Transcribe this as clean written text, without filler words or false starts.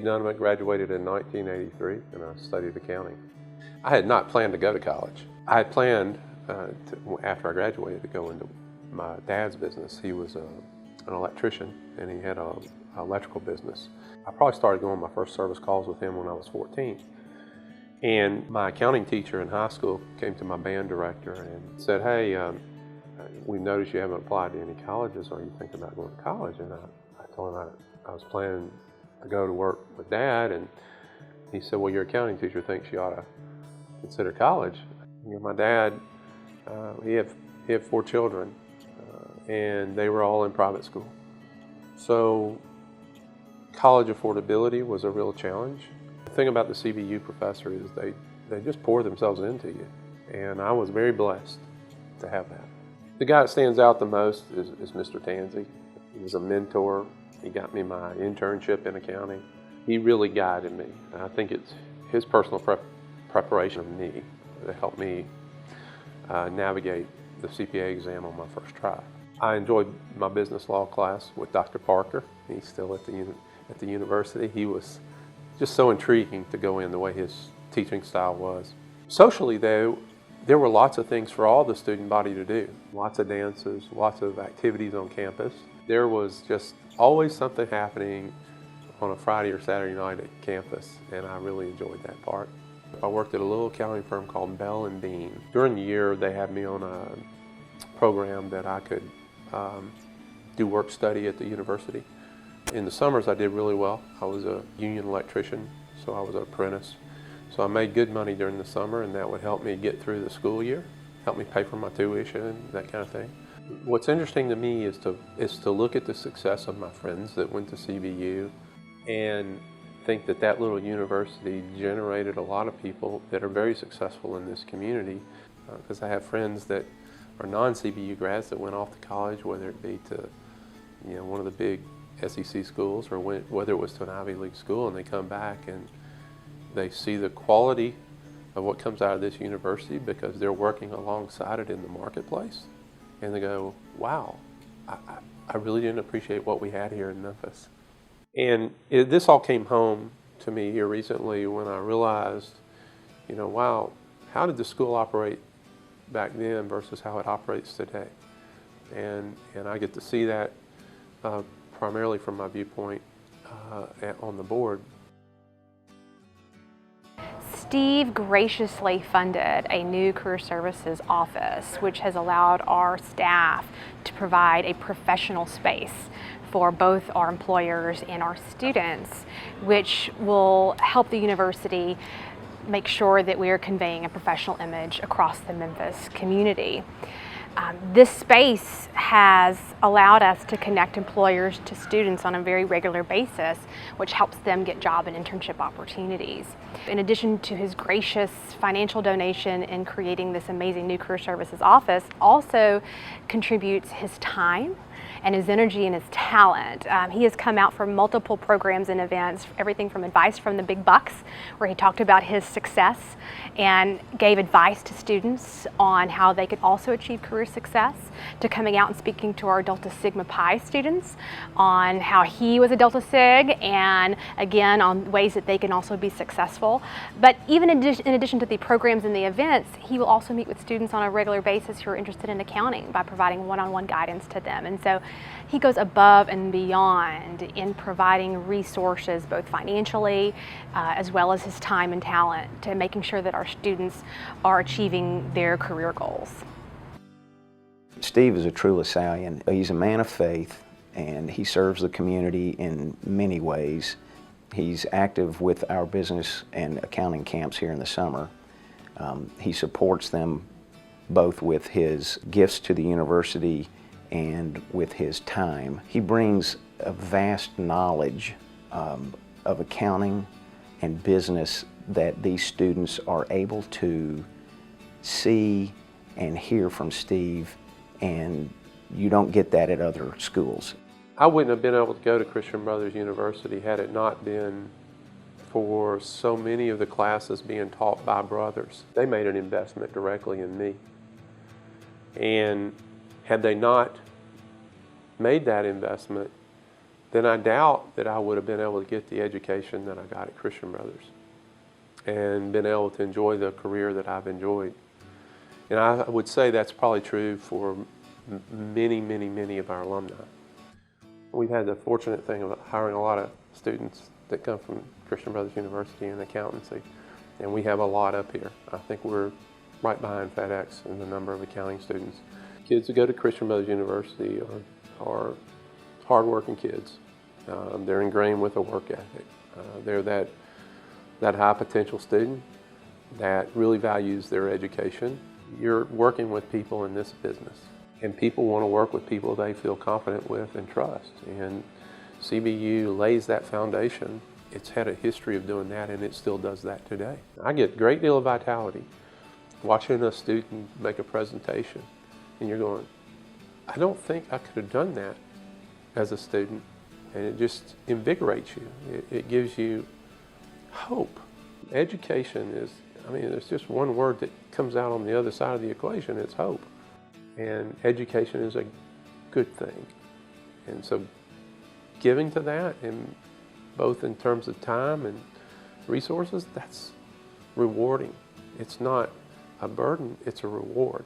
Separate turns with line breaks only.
Dunavant, graduated in 1983, and I studied accounting. I had not planned to go to college. I had planned, after I graduated, to go into my dad's business. He was an electrician, and he had an electrical business. I probably started going my first service calls with him when I was 14. And my accounting teacher in high school came to my band director and said, "Hey, we noticed you haven't applied to any colleges. Are you thinking about going to college?" And I told him I was planning to go to work with Dad, and he said, "Well, your accounting teacher thinks you ought to consider college." My dad, he had 4 children, and they were all in private school. So college affordability was a real challenge. The thing about the CBU professor is they just pour themselves into you, and I was very blessed to have that. The guy that stands out the most is Mr. Tansey. He was a mentor. He got me my internship in accounting. He really guided me. And I think it's his personal preparation of me that helped me navigate the CPA exam on my first try. I enjoyed my business law class with Dr. Parker. He's still at the university. He was just so intriguing to go in the way his teaching style was. Socially, though, there were lots of things for all the student body to do. Lots of dances, lots of activities on campus. There was just always something happening on a Friday or Saturday night at campus, and I really enjoyed that part. I worked at a little accounting firm called Bell & Dean. During the year, they had me on a program that I could do work study at the university. In the summers, I did really well. I was a union electrician, so I was an apprentice. So I made good money during the summer, and that would help me get through the school year, help me pay for my tuition, that kind of thing. What's interesting to me is to look at the success of my friends that went to CBU and think that little university generated a lot of people that are very successful in this community, because I have friends that are non-CBU grads that went off to college, whether it be to one of the big SEC schools or whether it was to an Ivy League school, and they come back and they see the quality of what comes out of this university because they're working alongside it in the marketplace, and they go, "Wow, I really didn't appreciate what we had here in Memphis." And this all came home to me here recently when I realized, wow, how did the school operate back then versus how it operates today? And I get to see that primarily from my viewpoint on the board.
Steve graciously funded a new career services office, which has allowed our staff to provide a professional space for both our employers and our students, which will help the university make sure that we are conveying a professional image across the Memphis community. This space has allowed us to connect employers to students on a very regular basis, which helps them get job and internship opportunities. In addition to his gracious financial donation in creating this amazing new career services office, also contributes his time and his energy and his talent. He has come out for multiple programs and events, everything from Advice from the Big Bucks, where he talked about his success and gave advice to students on how they could also achieve career success, to coming out and speaking to our Delta Sigma Pi students on how he was a Delta Sig, and again on ways that they can also be successful. But even in addition to the programs and the events, he will also meet with students on a regular basis who are interested in accounting by providing one-on-one guidance to them. And so he goes above and beyond in providing resources, both financially as well as his time and talent, to making sure that our students are achieving their career goals.
Steve is a true LaSallian. He's a man of faith, and he serves the community in many ways. He's active with our business and accounting camps here in the summer. He supports them both with his gifts to the university and with his time. He brings a vast knowledge of accounting and business that these students are able to see and hear from Steve, and you don't get that at other schools.
I wouldn't have been able to go to Christian Brothers University had it not been for so many of the classes being taught by brothers. They made an investment directly in me. And had they not made that investment, then I doubt that I would have been able to get the education that I got at Christian Brothers and been able to enjoy the career that I've enjoyed. And I would say that's probably true for many, many, many of our alumni. We've had the fortunate thing of hiring a lot of students that come from Christian Brothers University in accountancy, and we have a lot up here. I think we're right behind FedEx in the number of accounting students. Kids that go to Christian Brothers University are hardworking kids. They're ingrained with a work ethic. They're that high potential student that really values their education. You're working with people in this business, and people want to work with people they feel confident with and trust. And CBU lays that foundation. It's had a history of doing that, and it still does that today. I get a great deal of vitality watching a student make a presentation, and you're going, I don't think I could have done that as a student. And it just invigorates you. It gives you hope. Education is, I mean, there's just one word that comes out on the other side of the equation, it's hope. And education is a good thing. And so giving to that, and both in terms of time and resources, that's rewarding. It's not a burden, it's a reward.